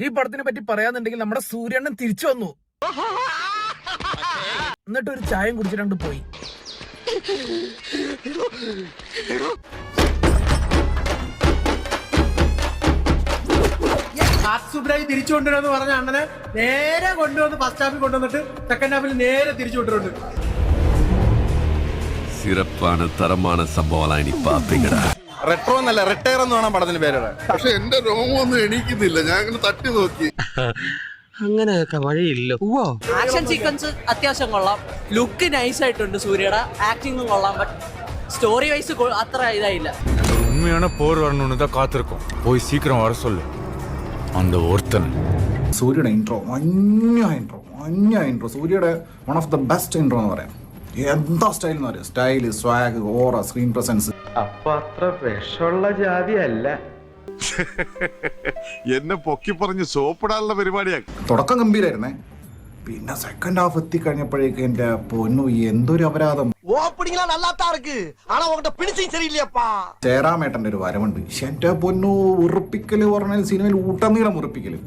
ഈ പടത്തിനെ പറ്റി പറയാന്നുണ്ടെങ്കിൽ നമ്മുടെ സൂര്യണ്ണൻ തിരിച്ചു വന്നു. എന്നിട്ട് ഒരു ചായയും കുടിച്ചിട്ട് പോയി. സുബ്രായി തിരിച്ചു കൊണ്ടുവരുമെന്ന് പറഞ്ഞ അണ്ണനെ നേരെ കൊണ്ടുവന്ന് ഫസ്റ്റ് ഹാഫിൽ കൊണ്ടുവന്നിട്ട് സെക്കൻഡ് ഹാഫിൽ നേരെ തിരിച്ചു കൊണ്ടുവരുന്നുണ്ട്. സിറപ്പാണ് തരമാണ് സംഭവമാണ് റെട്രോ എന്നല്ല റിട്ടയർ എന്ന് വേണം പടത്തിന് പേരിടാൻ. പക്ഷെ എന്റെ രോമൊന്നും എണീക്കുന്നില്ല. ഞാൻ ഇങ്ങനെ തട്ടി നോക്കി. അങ്ങനെയൊക്കെ വഴിയില്ല. ആക്ഷൻ സീക്വൻസ് അത്യാവശ്യം കൊള്ളാം, ലുക്ക് നൈസ് ആയിട്ടുണ്ട്, സൂര്യയുടെ ആക്ടിങ്ങും കൊള്ളാം. ബട്ട് സ്റ്റോറി വൈസ് അത്ര ഇതായില്ല. உண்மையான போர் வரணும்னு தான் காத்திருக்கோம். போய் சீக்கிரம் வர சொல்லு அந்த ஒருத்தன். സൂര്യയുടെ ഇൻട്രോ മഞ്ഞ ഇൻട്രോ സൂര്യയുടെ one of the best intro എന്ന് പറയാം. എന്താ സ്റ്റൈൽ എന്ന് പറയാം. സ്റ്റൈല്, സ്വാഗ്, ഓറ, സ്ക്രീൻ പ്രസൻസ്. അപ്പൊ അത്ര വിഷമുള്ള ജാതി അല്ല. എന്നെ പൊക്കി പറഞ്ഞ് സോപ്പിടാനുള്ള പരിപാടിയാ. തുടക്കം ഗംഭീരായിരുന്നേ. പിന്നെ സെക്കൻഡ് ഹാഫ് എത്തിക്കഴിഞ്ഞപ്പോഴേക്ക് എന്റെ പൊന്നു എന്തൊരു അപരാധം. ചേരാമേട്ടന്റെ ഒരു വരവുണ്ട്. എന്റെ പൊന്നു ഉറപ്പിക്കല് പറഞ്ഞാൽ സിനിമയിൽ ഊട്ടനീളം ഉറപ്പിക്കല്.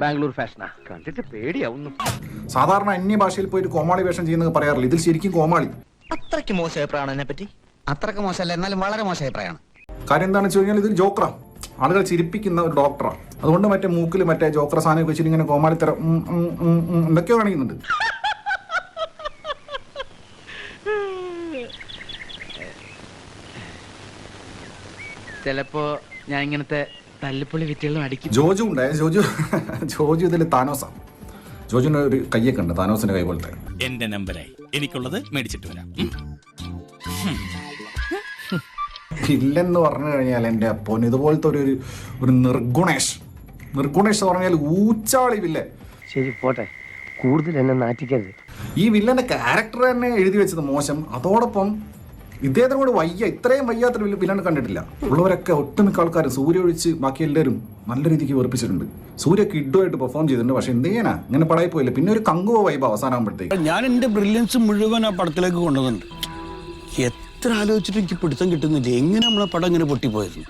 ബാംഗ്ലൂർ ഫാഷനാ കണ്ടിട്ട് പേടിയാവുന്നു. സാധാരണ അന്യഭാഷയിൽ പോയിട്ട് കോമാളി വേഷം ചെയ്യുന്നത് പറയാറില്ല. ഇതിൽ ശരിക്കും കോമാളി. അത്രയ്ക്ക് മോശം അഭിപ്രായമാണ് എന്നെ പറ്റി. അത്രയ്ക്ക് മോശമല്ല, എന്നാലും വളരെ മോശം അഭിപ്രായമാണ്. കാര്യം എന്താണെന്ന് വെച്ച് കഴിഞ്ഞാൽ ഇതിൽ ജോക്ര ആളുകൾ ചിരിപ്പിക്കുന്ന ഒരു ഡോക്ടറാണ്. അതുകൊണ്ട് മറ്റേ മൂക്കിൽ മറ്റേ ജോക്ര സാധനം വെച്ചിട്ട് ഇങ്ങനെ കോമാളിത്തരം എന്തൊക്കെയോ കാണിക്കുന്നുണ്ട്. ചിലപ്പോ ഞാൻ ഇങ്ങനത്തെ തല്ലിപ്പൊളി വിറ്റുകളും അടിക്കും. ജോജു ഉണ്ടായ ജോജു ഇതിൽ താനോസാണ്. ജോജുവിന്റെ ഒരു കയ്യൊക്കെ ഉണ്ട് താനോസിന്റെ കൈ പോലത്തെ. എന്റെ നമ്പരായി എനിക്കുള്ളത് മേടിച്ചിട്ട് വരാം. ഇല്ലെന്ന് പറഞ്ഞു കഴിഞ്ഞാൽ എൻ്റെ അപ്പോൻ ഇതുപോലത്തെ ഒരു നിർഗുണേഷ് എന്ന് പറഞ്ഞാൽ ഊച്ചാളി വില്ലൻ. ശരി പോട്ടെ, കൂടുതൽ എന്നെ നാറ്റിക്കരുത്. ഈ വില്ലന്റെ ക്യാരക്ടർ തന്നെ എഴുതി വെച്ചത് മോശം. അതോടൊപ്പം ഇദ്ദേഹത്തിന് കൂടെ ഇത്രയും വയ്യാത്തൊരു വില്ലനെ കണ്ടിട്ടില്ല. ഉള്ളവരൊക്കെ ഒട്ടുമിക്ക ആൾക്കാർ സൂര്യ ഒഴിച്ച് ബാക്കി എല്ലാവരും നല്ല രീതിക്ക് വെറുപ്പിച്ചിട്ടുണ്ട്. സൂര്യ കിഡുമായിട്ട് പെർഫോം ചെയ്തിട്ടുണ്ട്. പക്ഷെ എന്ത് ചെയ്യാനാ, ഇങ്ങനെ പടായി പോയില്ല. പിന്നെ ഒരു കങ്കുവ വൈബ് അവസാനമാകുമ്പോഴത്തേക്ക് ഞാൻ എന്റെ ബ്രില്യൻസ് മുഴുവൻ ആ പടത്തിലേക്ക് കൊണ്ടുവന്നിട്ടുണ്ട്. എത്ര ആലോചിച്ചിട്ട് എനിക്ക് പിടുത്തം കിട്ടുന്നില്ല. എങ്ങനെ നമ്മളെ പടം ഇങ്ങനെ പൊട്ടിപ്പോയത്?